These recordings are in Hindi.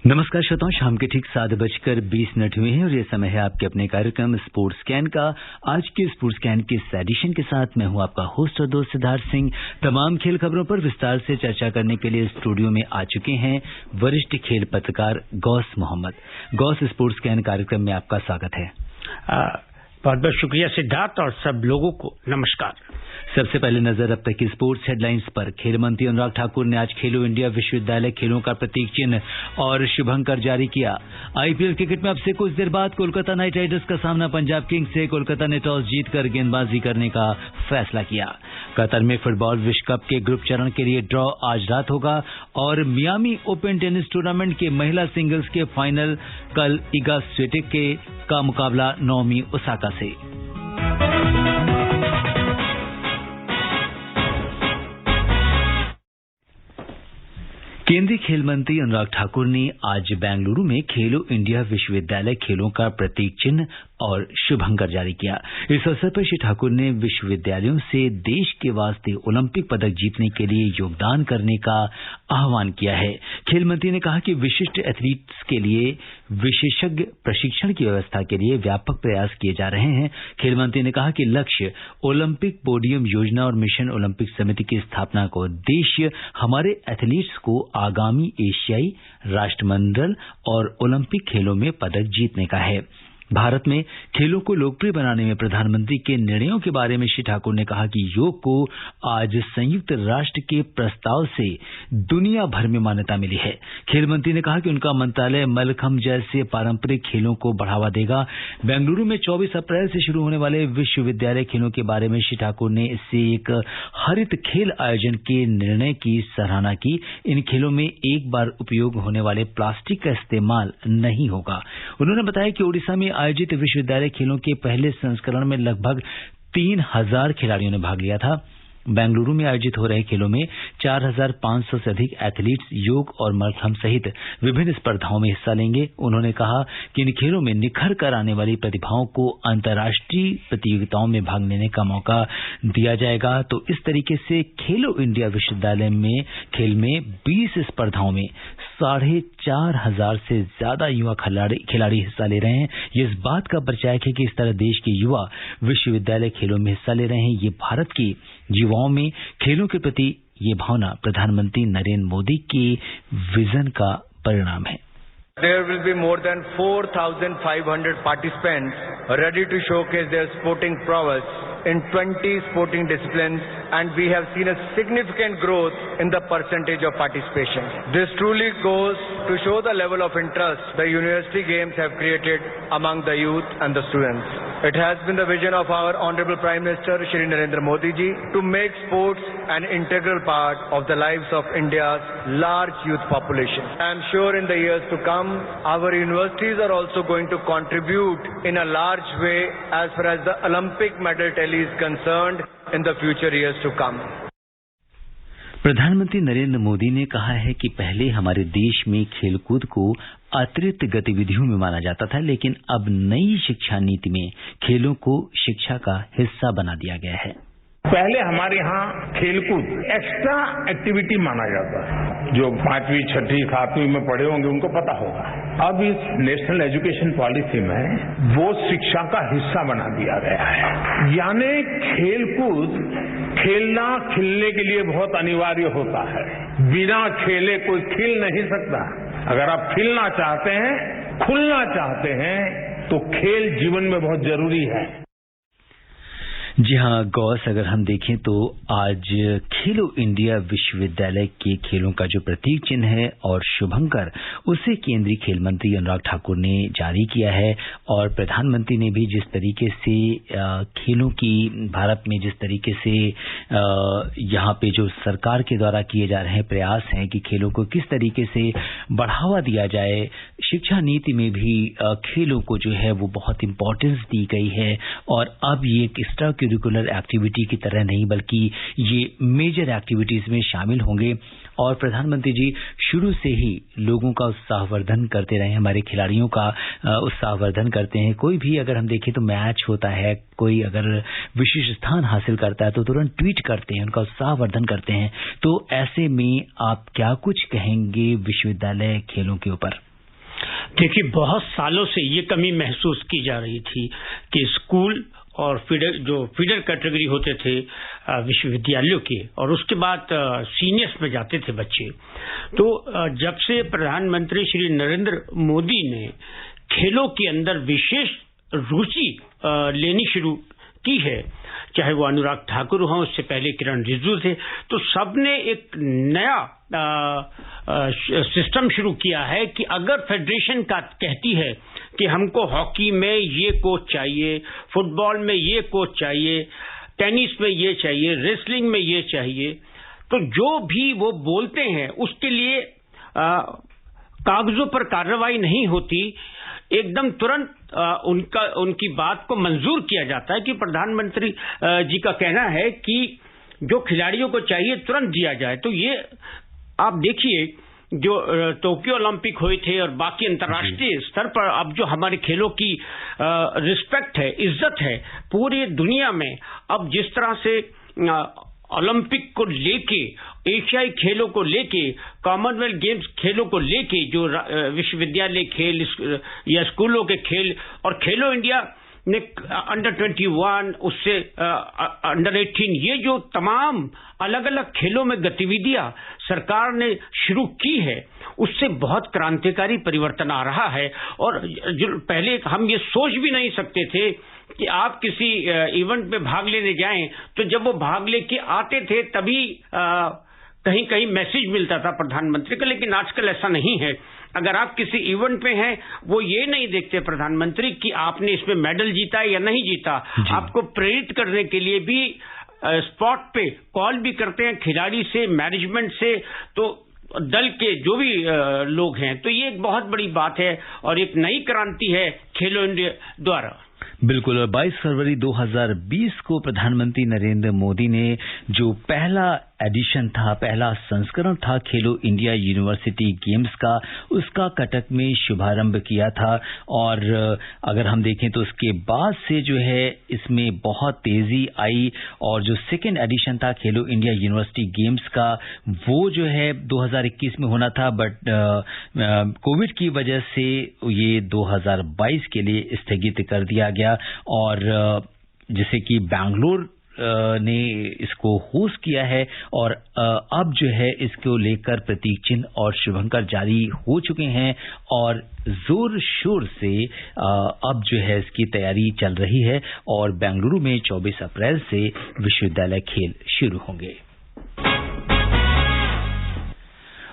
नमस्कार श्रोताओं, शाम के ठीक 7:20 हुए हैं और ये समय है आपके अपने कार्यक्रम स्पोर्ट्स स्कैन का। आज के स्पोर्ट्स स्कैन के इस एडिशन के साथ मैं हूं आपका होस्ट और दोस्त सिद्धार्थ सिंह। तमाम खेल खबरों पर विस्तार से चर्चा करने के लिए स्टूडियो में आ चुके हैं वरिष्ठ खेल पत्रकार गौस मोहम्मद। गौस, स्पोर्ट्स स्कैन कार्यक्रम में आपका स्वागत है। बहुत बहुत शुक्रिया सिद्धार्थ और सब लोगों को नमस्कार। सबसे पहले नजर अब तक की स्पोर्ट्स हेडलाइंस पर। खेल मंत्री अनुराग ठाकुर ने आज खेलो इंडिया विश्वविद्यालय खेलों का प्रतीक चिन्ह और शुभंकर जारी किया। आईपीएल क्रिकेट में अब से कुछ देर बाद कोलकाता नाइट राइडर्स का सामना पंजाब किंग्स से। कोलकाता ने टॉस जीतकर गेंदबाजी करने का फैसला किया। कतर में फुटबॉल विश्व कप के ग्रुप चरण के लिए ड्रॉ आज रात होगा और मियामी ओपन टेनिस टूर्नामेंट के महिला सिंगल्स के फाइनल कल इगा स्विटेक का मुकाबला नाओमी ओसाका से। केंद्रीय खेल मंत्री अनुराग ठाकुर ने आज बेंगलुरु में खेलो इंडिया विश्वविद्यालय खेलों का प्रतीक चिन्ह और शुभंकर जारी किया। इस अवसर पर श्री ठाकुर ने विश्वविद्यालयों से देश के वास्ते ओलंपिक पदक जीतने के लिए योगदान करने का आह्वान किया है। खेल मंत्री ने कहा कि विशिष्ट एथलीट्स के लिए विशेषज्ञ प्रशिक्षण की व्यवस्था के लिए व्यापक प्रयास किए जा रहे हैं। खेल मंत्री ने कहा कि लक्ष्य ओलंपिक पोडियम योजना और मिशन ओलंपिक समिति की स्थापना का उद्देश्य हमारे एथलीट्स को आगामी एशियाई राष्ट्रमंडल और ओलंपिक खेलों में पदक जीतने का है। भारत में खेलों को लोकप्रिय बनाने में प्रधानमंत्री के निर्णयों के बारे में श्री ठाकुर ने कहा कि योग को आज संयुक्त राष्ट्र के प्रस्ताव से दुनिया भर में मान्यता मिली है। खेल मंत्री ने कहा कि उनका मंत्रालय मल्लखंब जैसे पारंपरिक खेलों को बढ़ावा देगा। बेंगलुरु में 24 अप्रैल से शुरू होने वाले विश्वविद्यालय खेलों के बारे में श्री ठाकुर ने इससे एक हरित खेल आयोजन के निर्णय की सराहना की। इन खेलों में एक बार उपयोग होने वाले प्लास्टिक का इस्तेमाल नहीं होगा। उन्होंने बताया कि ओडिशा में आयोजित विश्वविद्यालय खेलों के पहले संस्करण में लगभग 3000 खिलाड़ियों ने भाग लिया था। बेंगलुरु में आयोजित हो रहे खेलों में 4500 से अधिक एथलीट्स योग और मल्लखंब सहित विभिन्न स्पर्धाओं में हिस्सा लेंगे। उन्होंने कहा कि इन खेलों में निखर कर आने वाली प्रतिभाओं को अंतर्राष्ट्रीय प्रतियोगिताओं में भाग लेने का मौका दिया जाएगा। तो इस तरीके से खेलो इंडिया विश्वविद्यालय में खेल में 20 स्पर्धाओं में 4500 से ज्यादा युवा खिलाड़ी हिस्सा ले रहे हैं। ये इस बात का परिचायक है कि इस तरह देश के युवा विश्वविद्यालय खेलों में हिस्सा ले रहे हैं। ये भारत की युवाओं में खेलों के प्रति ये भावना प्रधानमंत्री नरेंद्र मोदी के विजन का परिणाम है। There will be more than 4,500 participants ready to showcase their sporting prowess in 20 sporting disciplines, and we have seen a significant growth in the percentage of participation. This truly goes to show the level of interest the University Games have created among the youth and the students. It has been the vision of our Honorable Prime Minister Shri Narendra Modi ji to make sports an integral part of the lives of India's large youth population. I am sure in the years to come, our universities are also going to contribute in a large way as far as the Olympic medal tally is concerned in the future years to come. प्रधानमंत्री नरेंद्र मोदी ने कहा है कि पहले हमारे देश में खेलकूद को अतिरिक्त गतिविधियों में माना जाता था, लेकिन अब नई शिक्षा नीति में खेलों को शिक्षा का हिस्सा बना दिया गया है। पहले हमारे यहाँ खेलकूद एक्स्ट्रा एक्टिविटी माना जाता है। जो 5वीं, 6ठी, 7वीं में पढ़े होंगे उनको पता होगा। अब इस नेशनल एजुकेशन पॉलिसी में वो शिक्षा का हिस्सा बना दिया गया है। यानी खेलकूद खेलना खिलने के लिए बहुत अनिवार्य होता है। बिना खेले कोई खिल नहीं सकता। अगर आप खिलना चाहते हैं, खुलना चाहते हैं, तो खेल जीवन में बहुत जरूरी है। जी हाँ गौस, अगर हम देखें तो आज खेलो इंडिया विश्वविद्यालय के खेलों का जो प्रतीक चिन्ह है और शुभंकर, उसे केंद्रीय खेल मंत्री अनुराग ठाकुर ने जारी किया है। और प्रधानमंत्री ने भी जिस तरीके से खेलों की भारत में जिस तरीके से यहाँ पे जो सरकार के द्वारा किए जा रहे प्रयास हैं कि खेलों को किस तरीके से बढ़ावा दिया जाए, शिक्षा नीति में भी खेलों को जो है वो बहुत इंपॉर्टेंस दी गई है। और अब ये एक एक्स्ट्रा करिकुलर एक्टिविटी की तरह नहीं बल्कि ये मेजर एक्टिविटीज में शामिल होंगे। और प्रधानमंत्री जी शुरू से ही लोगों का उत्साहवर्धन करते रहे, हमारे खिलाड़ियों का उत्साहवर्धन करते हैं। कोई भी अगर हम देखें तो मैच होता है, कोई अगर विशिष्ट स्थान हासिल करता है तो तुरंत ट्वीट करते हैं, उनका उत्साहवर्धन करते हैं। तो ऐसे में आप क्या कुछ कहेंगे विश्वविद्यालय खेलों के ऊपर? देखिए, बहुत सालों से ये कमी महसूस की जा रही थी कि स्कूल और फीडर कैटेगरी होते थे विश्वविद्यालयों के, और उसके बाद सीनियर्स में जाते थे बच्चे। तो जब से प्रधानमंत्री श्री नरेंद्र मोदी ने खेलों के अंदर विशेष रुचि लेनी शुरू की है, चाहे वो अनुराग ठाकुर हों, उससे पहले किरण रिजिजू थे, तो सबने एक नया सिस्टम शुरू किया है कि अगर फेडरेशन का कहती है कि हमको हॉकी में ये कोच चाहिए, फुटबॉल में ये कोच चाहिए, टेनिस में ये चाहिए, रेसलिंग में ये चाहिए, तो जो भी वो बोलते हैं उसके लिए कागजों पर कार्रवाई नहीं होती, एकदम तुरंत उनकी बात को मंजूर किया जाता है कि प्रधानमंत्री जी का कहना है कि जो खिलाड़ियों को चाहिए तुरंत दिया जाए। तो ये आप देखिए, जो टोक्यो ओलंपिक हुए थे और बाकी अंतर्राष्ट्रीय स्तर पर अब जो हमारे खेलों की रिस्पेक्ट है, इज्जत है पूरी दुनिया में, अब जिस तरह से ओलंपिक को लेके, एशियाई खेलों को लेके, कॉमनवेल्थ गेम्स खेलों को लेके, जो विश्वविद्यालय खेल या स्कूलों के खेल और खेलो इंडिया ने अंडर 21, उससे अंडर 18, ये जो तमाम अलग अलग खेलों में गतिविधियां सरकार ने शुरू की है, उससे बहुत क्रांतिकारी परिवर्तन आ रहा है। और जो पहले हम ये सोच भी नहीं सकते थे कि आप किसी इवेंट में भाग लेने जाएं, तो जब वो भाग लेके आते थे तभी कहीं कहीं मैसेज मिलता था प्रधानमंत्री का, लेकिन आजकल ऐसा नहीं है। अगर आप किसी इवेंट में हैं, वो ये नहीं देखते प्रधानमंत्री कि आपने इसमें मेडल जीता या नहीं जीता, आपको प्रेरित करने के लिए भी स्पॉट पे कॉल भी करते हैं खिलाड़ी से, मैनेजमेंट से, तो दल के जो भी लोग हैं। तो ये एक बहुत बड़ी बात है और एक नई क्रांति है खेलो इंडिया द्वारा। बिल्कुल। और 22 फरवरी 2020 को प्रधानमंत्री नरेंद्र मोदी ने जो पहला एडिशन था, पहला संस्करण था खेलो इंडिया यूनिवर्सिटी गेम्स का, उसका कटक में शुभारंभ किया था। और अगर हम देखें तो उसके बाद से जो है इसमें बहुत तेजी आई, और जो सेकेंड एडिशन था खेलो इंडिया यूनिवर्सिटी गेम्स का, वो जो है 2021 में होना था, बट कोविड की वजह से ये 2022 के लिए स्थगित कर दिया गया। और जैसे कि बैंगलोर ने इसको होस्ट किया है, और अब जो है इसको लेकर प्रतीक चिन्ह और शुभंकर जारी हो चुके हैं, और जोर शोर से अब जो है इसकी तैयारी चल रही है, और बेंगलुरु में 24 अप्रैल से विश्वविद्यालय खेल शुरू होंगे।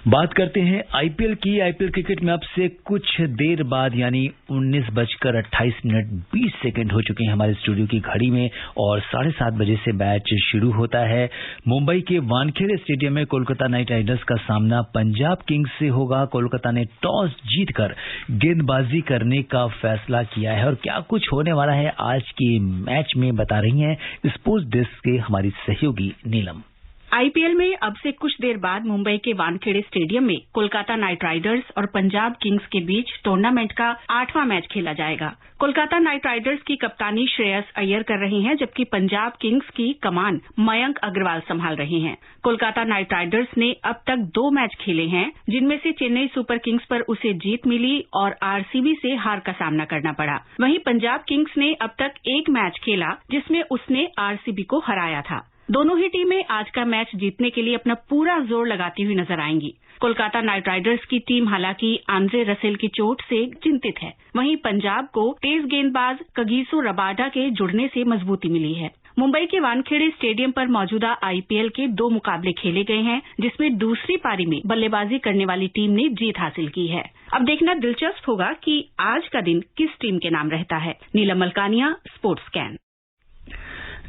बात करते हैं आईपीएल की। आईपीएल क्रिकेट में अब से कुछ देर बाद यानी 19:28 हो चुके हैं हमारे स्टूडियो की घड़ी में, और 7:30 बजे से मैच शुरू होता है। मुंबई के वानखेड़े स्टेडियम में कोलकाता नाइट राइडर्स का सामना पंजाब किंग्स से होगा। कोलकाता ने टॉस जीतकर गेंदबाजी करने का फैसला किया है, और क्या कुछ होने वाला है आज के मैच में बता रही हैं स्पोर्ट्स डेस्क के हमारी सहयोगी नीलम। आईपीएल में अब से कुछ देर बाद मुंबई के वानखेड़े स्टेडियम में कोलकाता नाइट राइडर्स और पंजाब किंग्स के बीच टूर्नामेंट का 8वां मैच खेला जाएगा। कोलकाता नाइट राइडर्स की कप्तानी श्रेयस अय्यर कर रहे हैं, जबकि पंजाब किंग्स की कमान मयंक अग्रवाल संभाल रहे हैं। कोलकाता नाइट राइडर्स ने अब तक 2 मैच खेले हैं, जिनमें से चेन्नई सुपर किंग्स पर उसे जीत मिली और आरसीबी से हार का सामना करना पड़ा। वहीं पंजाब किंग्स ने अब तक 1 मैच खेला, जिसमें उसने आरसीबी को हराया था। दोनों ही टीमें आज का मैच जीतने के लिए अपना पूरा जोर लगाती हुई नजर आएंगी। कोलकाता नाइट राइडर्स की टीम हालांकि आंद्रे रसेल की चोट से चिंतित है, वहीं पंजाब को तेज गेंदबाज कगिसो रबाडा के जुड़ने से मजबूती मिली है। मुंबई के वानखेड़े स्टेडियम पर मौजूदा आईपीएल के 2 मुकाबले खेले गए हैं, जिसमें दूसरी पारी में बल्लेबाजी करने वाली टीम ने जीत हासिल की है। अब देखना दिलचस्प होगा कि आज का दिन किस टीम के नाम रहता है। नीलम मलकानिया, स्पोर्ट्स स्कैन।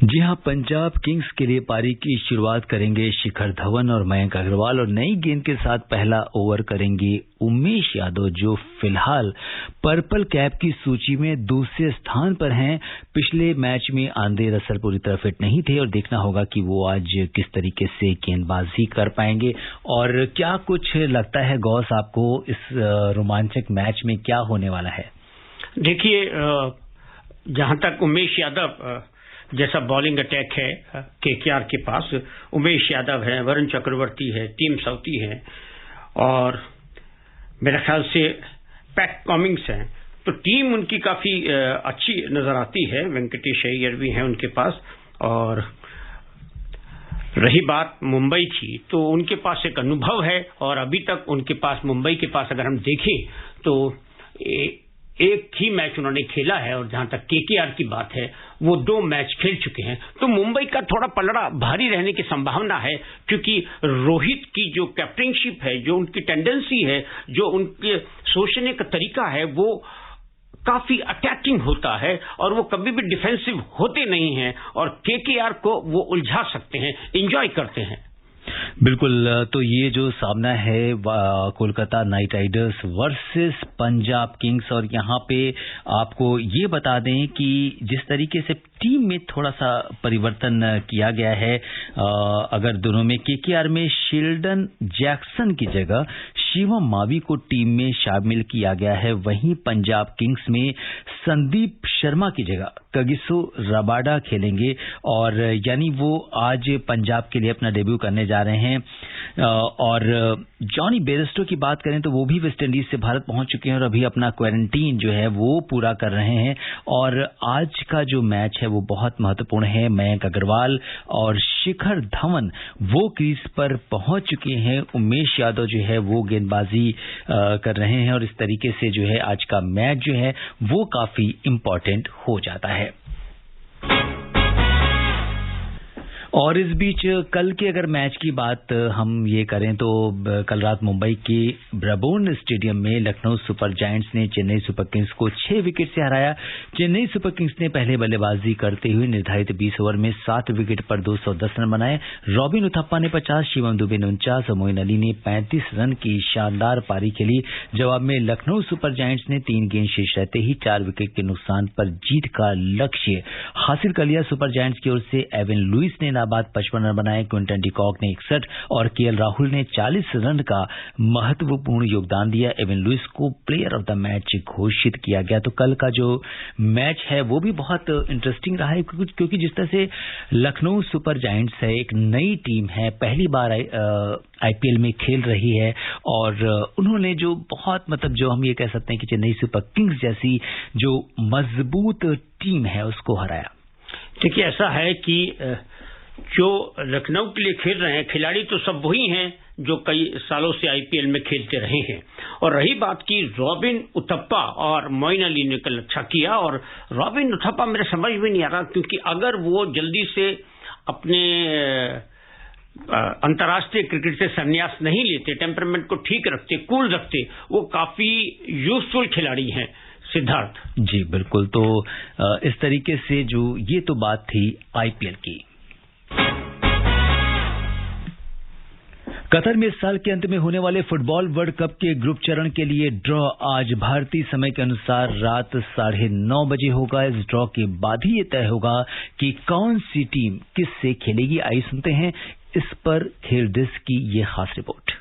जी हां, पंजाब किंग्स के लिए पारी की शुरुआत करेंगे शिखर धवन और मयंक अग्रवाल, और नई गेंद के साथ पहला ओवर करेंगे उमेश यादव, जो फिलहाल पर्पल कैप की सूची में दूसरे स्थान पर हैं। पिछले मैच में आंद्रे रसल पूरी तरह फिट नहीं थे, और देखना होगा कि वो आज किस तरीके से गेंदबाजी कर पाएंगे। और क्या कुछ लगता है गौस आपको इस रोमांचक मैच में क्या होने वाला है? देखिए, जहां तक उमेश यादव जैसा बॉलिंग अटैक है केकेआर के पास, उमेश यादव है, वरुण चक्रवर्ती है, टीम साउथी है, और मेरे ख्याल से पैट कमिंस हैं, तो टीम उनकी काफी अच्छी नजर आती है। वेंकटेश अय्यर भी हैं उनके पास। और रही बात मुंबई की, तो उनके पास एक अनुभव है और अभी तक उनके पास, मुंबई के पास अगर हम देखें तो एक ही मैच उन्होंने खेला है, और जहां तक केकेआर की बात है वो 2 मैच खेल चुके हैं। तो मुंबई का थोड़ा पलड़ा भारी रहने की संभावना है, क्योंकि रोहित की जो कैप्टनशिप है, जो उनकी टेंडेंसी है, जो उनके सोचने का तरीका है, वो काफी अटैकिंग होता है और वो कभी भी डिफेंसिव होते नहीं हैं, और केकेआर को वो उलझा सकते हैं, एंजॉय करते हैं। बिल्कुल, तो ये जो सामना है Kolkata night Riders versus Punjab Kings, और यहाँ पे आपको ये बता दें कि जिस तरीके से टीम में थोड़ा सा परिवर्तन किया गया है, अगर दोनों में केकेआर में शील्डन जैक्सन की जगह शिवम मावी को टीम में शामिल किया गया है, वहीं पंजाब किंग्स में संदीप शर्मा की जगह कगिसो रबाडा खेलेंगे, और यानी वो आज पंजाब के लिए अपना डेब्यू करने जा रहे हैं। और जॉनी बेयरस्टो की बात करें तो वो भी वेस्ट इंडीज से भारत पहुंच चुके हैं और अभी अपना क्वारंटीन जो है वो पूरा कर रहे हैं। और आज का जो मैच है वो बहुत महत्वपूर्ण है। मयंक अग्रवाल और शिखर धवन वो क्रीज पर पहुंच चुके हैं, उमेश यादव जो है वो गेंदबाजी कर रहे हैं, और इस तरीके से जो है आज का मैच जो है वो काफी इंपॉर्टेंट हो जाता है। और इस बीच कल के अगर मैच की बात हम ये करें तो कल रात मुंबई के ब्राबोर्न स्टेडियम में लखनऊ सुपर जायंट्स ने चेन्नई सुपर किंग्स को 6 विकेट से हराया। चेन्नई सुपर किंग्स ने पहले बल्लेबाजी करते हुए निर्धारित 20 ओवर में 7 विकेट पर 210 रन बनाए। रॉबिन उथप्पा ने 50, शिवम दुबे ने 49 और मोइन अली ने 35 रन की शानदार पारी खेली। जवाब में लखनऊ सुपर जायंट्स ने 3 गेंद शेष रहते ही 4 विकेट के नुकसान पर जीत का लक्ष्य हासिल कर लिया। सुपर जायंट्स की ओर से एवन लुइस ने बाद 55 रन बनाए, क्विंटन डिकॉक ने 61 और केएल राहुल ने 40 रन का महत्वपूर्ण योगदान दिया। एवन लुइस को प्लेयर ऑफ द मैच घोषित किया गया। तो कल का जो मैच है वो भी बहुत इंटरेस्टिंग रहा है, क्योंकि जिस तरह से लखनऊ सुपर जायंट्स है, एक नई टीम है, पहली बार आईपीएल में खेल रही है, और उन्होंने जो बहुत जो हम ये कह सकते हैं कि चेन्नई सुपर किंग्स जैसी जो मजबूत टीम है उसको हराया। देखिए, ऐसा है कि जो लखनऊ के लिए खेल रहे हैं खिलाड़ी तो सब वही हैं जो कई सालों से आईपीएल में खेलते रहे हैं। और रही बात की रॉबिन उथप्पा और मोइन अली ने कल अच्छा किया, और रॉबिन उथप्पा मेरे समझ में नहीं आ रहा, क्योंकि अगर वो जल्दी से अपने अंतर्राष्ट्रीय क्रिकेट से संन्यास नहीं लेते, टेम्परामेंट को ठीक रखते, कूल रखते, वो काफी यूजफुल खिलाड़ी हैं। सिद्धार्थ जी बिल्कुल, तो इस तरीके से जो ये तो बात थी आईपीएल की। कतर में इस साल के अंत में होने वाले फुटबॉल वर्ल्ड कप के ग्रुप चरण के लिए ड्रॉ आज भारतीय समय के अनुसार रात 9:30 बजे होगा। इस ड्रॉ के बाद ही ये तय होगा कि कौन सी टीम किससे खेलेगी। आइए सुनते हैं इस पर खेल डेस्क की ये खास रिपोर्ट।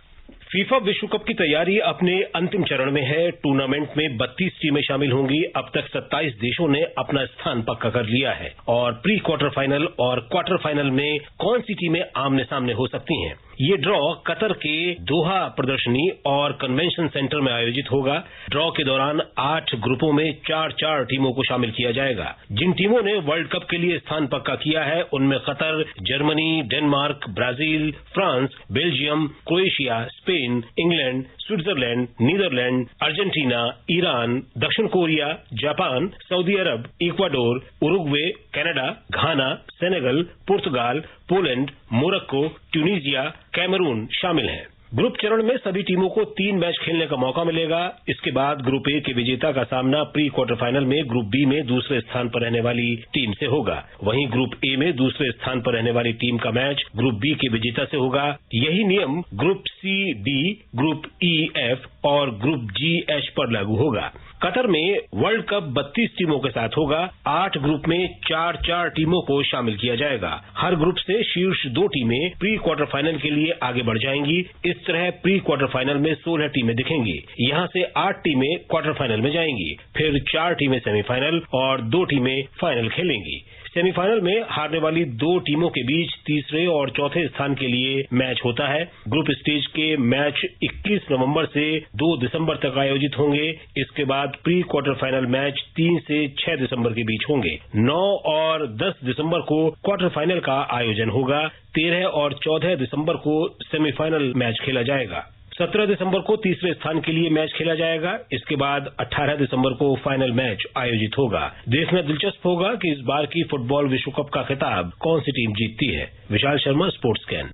फीफा विश्व कप की तैयारी अपने अंतिम चरण में है। टूर्नामेंट में 32 टीमें शामिल होंगी। अब तक 27 देशों ने अपना स्थान पक्का कर लिया है, और प्री क्वार्टर फाइनल और क्वार्टर फाइनल में कौन सी टीमें आमने सामने हो सकती हैं। ये ड्रॉ कतर के दोहा प्रदर्शनी और कन्वेंशन सेंटर में आयोजित होगा। ड्रॉ के दौरान 8 ग्रुपों में 4-4 टीमों को शामिल किया जाएगा। जिन टीमों ने वर्ल्ड कप के लिए स्थान पक्का किया है उनमें Qatar, Germany, Denmark, Brazil, France, Belgium, Croatia, Spain, England, Switzerland, Netherland, Argentina, Iran, दक्षिण Korea, Japan, Saudi Arabia, Ecuador, Uruguay, Canada, Ghana, Senegal, पुर्तगाल, पोलैंड, मोरक्को, ट्यूनीजिया, कैमरून शामिल हैं। ग्रुप चरण में सभी टीमों को 3 मैच खेलने का मौका मिलेगा। इसके बाद ग्रुप ए के विजेता का सामना प्री क्वार्टर फाइनल में ग्रुप बी में दूसरे स्थान पर रहने वाली टीम से होगा। वहीं ग्रुप ए में दूसरे स्थान पर रहने वाली टीम का मैच ग्रुप बी के विजेता से होगा। यही नियम group C, D, group E, F और ग्रुप जी, एच पर लागू होगा। कतर में वर्ल्ड कप 32 टीमों के साथ होगा। 8 ग्रुप में 4-4 टीमों को शामिल किया जाएगा। हर ग्रुप से शीर्ष 2 टीमें प्री क्वार्टर फाइनल के लिए आगे बढ़ जाएंगी। इस तरह प्री क्वार्टर फाइनल में 16 टीमें दिखेंगी। यहां से 8 टीमें क्वार्टर फाइनल में जाएंगी, फिर 4 टीमें सेमीफाइनल और 2 टीमें फाइनल खेलेंगी। सेमीफाइनल में हारने वाली 2 टीमों के बीच तीसरे और चौथे स्थान के लिए मैच होता है। ग्रुप स्टेज के मैच 21 नवंबर से 2 दिसंबर तक आयोजित होंगे। इसके बाद प्री क्वार्टर फाइनल मैच 3 से 6 दिसंबर के बीच होंगे। 9 और 10 दिसंबर को क्वार्टर फाइनल का आयोजन होगा। 13 और 14 दिसंबर को सेमीफाइनल मैच खेला जाएगा। 17 दिसंबर को तीसरे स्थान के लिए मैच खेला जाएगा। इसके बाद 18 दिसंबर को फाइनल मैच आयोजित होगा। देखना दिलचस्प होगा कि इस बार की फुटबॉल विश्व कप का खिताब कौन सी टीम जीतती है। Vishal Sharma, sports can.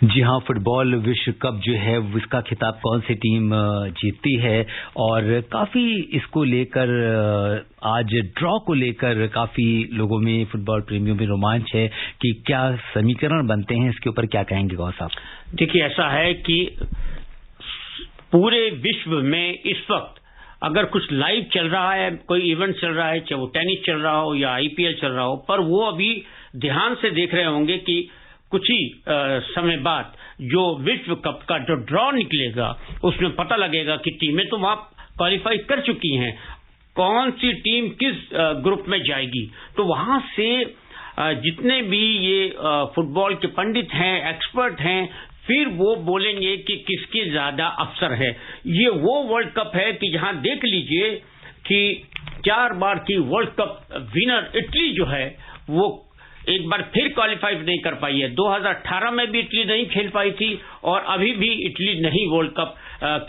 जी हाँ, फुटबॉल विश्व कप जो है इसका खिताब कौन सी टीम जीतती है, और काफी इसको लेकर आज ड्रॉ को लेकर काफी लोगों में, फुटबॉल प्रेमियों में रोमांच है कि क्या समीकरण बनते हैं। इसके ऊपर क्या कहेंगे गौर साहब? देखिए, ऐसा है कि पूरे विश्व में इस वक्त अगर कुछ लाइव चल रहा है, कोई इवेंट चल रहा है, चाहे वो टेनिस चल रहा हो या आईपीएल चल रहा हो, पर वो अभी ध्यान से देख रहे होंगे कि कुछ ही समय बाद जो विश्व कप का जो ड्रॉ निकलेगा उसमें पता लगेगा कि टीमें तो वहां क्वालिफाई कर चुकी हैं, कौन सी टीम किस ग्रुप में जाएगी। तो वहां से जितने भी ये फुटबॉल के पंडित हैं, एक्सपर्ट हैं, फिर वो बोलेंगे कि किसके ज्यादा अवसर है। ये वो वर्ल्ड कप है कि जहां देख लीजिए कि 4 बार की वर्ल्ड कप विनर इटली जो है वो एक बार फिर क्वालिफाई नहीं कर पाई है। 2018 में भी इटली नहीं खेल पाई थी और अभी भी इटली नहीं वर्ल्ड कप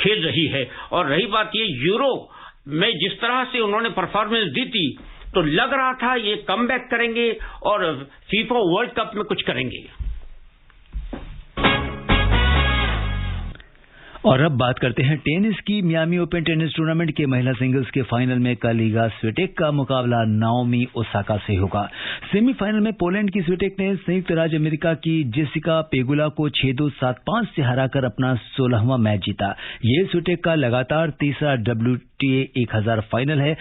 खेल रही है। और रही बात ये यूरो में जिस तरह से उन्होंने परफॉर्मेंस दी थी, तो लग रहा था ये कमबैक करेंगे और फीफा वर्ल्ड कप में कुछ करेंगे। और अब बात करते हैं टेनिस की। मियामी ओपन टेनिस टूर्नामेंट के महिला सिंगल्स के फाइनल में कल इगा स्विटेक का मुकाबला नाओमी ओसाका से होगा। सेमीफाइनल में पोलैंड की स्विटेक ने संयुक्त राज्य अमेरिका की जेसिका पेगुला को 6-2, 7-5 से हराकर अपना 16वां मैच जीता। ये स्विटेक का लगातार तीसरा WTA 1000 फाइनल है।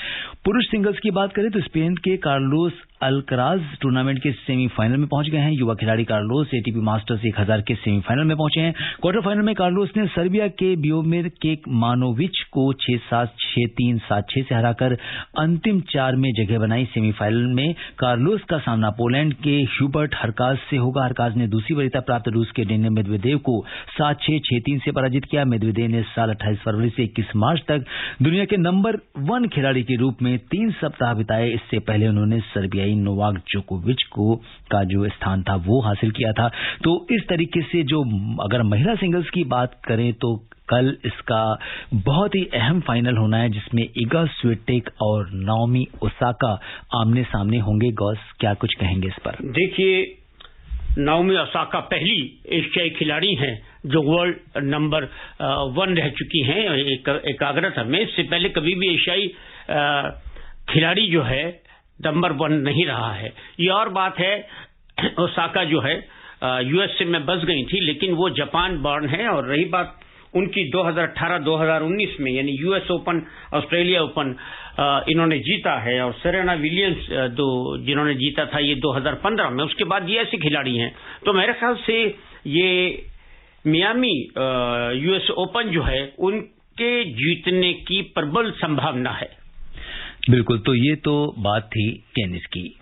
पुरुष सिंगल्स की बात करें तो स्पेन के कार्लोस अल्कराज टूर्नामेंट के सेमीफाइनल में पहुंच गए हैं। युवा खिलाड़ी कार्लोस एटीपी मास्टर्स 1000 के सेमीफाइनल में पहुंचे हैं। क्वार्टर फाइनल में कार्लोस ने सर्बिया के बियोमिर केकमानोविच को 6-7, 6-3, 7-6 से हराकर अंतिम 4 में जगह बनाई। सेमीफाइनल में कार्लोस का सामना पोलैंड के ह्यूबर्ट हरकाज से होगा। हरकाज ने दूसरी वरीयता प्राप्त रूस के डेनिल मेदवेदेव को 7-6, 6-3 से पराजित किया। मेदवेदेव ने साल 28 फरवरी से 21 मार्च तक दुनिया के नंबर 1 खिलाड़ी के रूप में 3 सप्ताह बिताए। इससे पहले उन्होंने सर्बियाई नोवाक जोकोविच का जो स्थान था वो हासिल किया था। तो इस तरीके से जो अगर महिला सिंगल्स की बात करें तो कल इसका बहुत ही अहम फाइनल होना है जिसमें इगा स्विटेक और नाओमी ओसाका आमने सामने होंगे। गौस, क्या कुछ कहेंगे इस पर? देखिए, नाओमी ओसाका पहली एशियाई खिलाड़ी हैं जो वर्ल्ड नंबर 1 रह चुकी हैं एकाग्रता में। इससे पहले कभी भी एशियाई खिलाड़ी जो है नंबर 1 नहीं रहा है। ये और बात है, ओसाका जो है यूएसए में बस गई थी, लेकिन वो जापान बॉर्न है। और रही बात उनकी 2018-2019 में यानी यूएस ओपन, ऑस्ट्रेलिया ओपन इन्होंने जीता है। और सेरेना विलियम्स जिन्होंने जीता था ये 2015 में। उसके बाद ये ऐसे खिलाड़ी हैं। तो मेरे ख्याल से ये मियामी यूएस ओपन जो है उनके जीतने की प्रबल संभावना है। बिल्कुल, तो ये तो बात थी टेनिस की।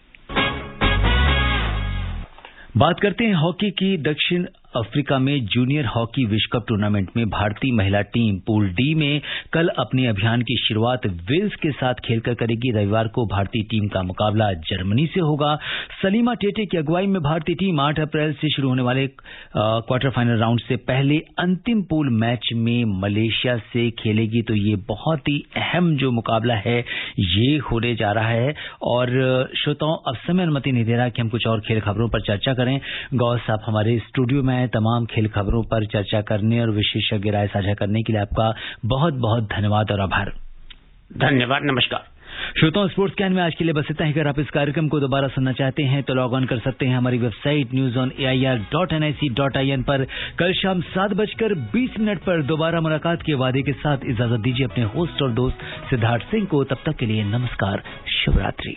बात करते हैं हॉकी की। दक्षिण अफ्रीका में जूनियर हॉकी विश्व कप टूर्नामेंट में भारतीय महिला टीम पूल डी में कल अपने अभियान की शुरुआत वेल्स के साथ खेलकर करेगी। रविवार को भारतीय टीम का मुकाबला जर्मनी से होगा। सलीमा टेटे की अगुवाई में भारतीय टीम 8 अप्रैल से शुरू होने वाले क्वार्टर फाइनल राउंड से पहले अंतिम पूल मैच में मलेशिया से खेलेगी। तो ये बहुत ही अहम जो मुकाबला है ये होने जा रहा है। और श्रोताओं, अब समय अनुमति नहीं दे रहा कि हम कुछ और खेल खबरों पर चर्चा करें। गौस साहब हमारे स्टूडियो में तमाम खेल खबरों पर चर्चा करने और विशेषज्ञ राय साझा करने के लिए आपका बहुत बहुत धन्यवाद और आभार। धन्यवाद, नमस्कार। श्रोताओं, स्पोर्ट्स कैन में आज के लिए बस इतना ही। अगर आप इस कार्यक्रम को दोबारा सुनना चाहते हैं तो लॉग ऑन कर सकते हैं हमारी वेबसाइट newsonair.nic.in पर। कल शाम 7:20 पर दोबारा मुलाकात के वादे के साथ इजाजत दीजिए अपने होस्ट और दोस्त सिद्धार्थ सिंह को। तब तक के लिए नमस्कार, शुभ रात्रि।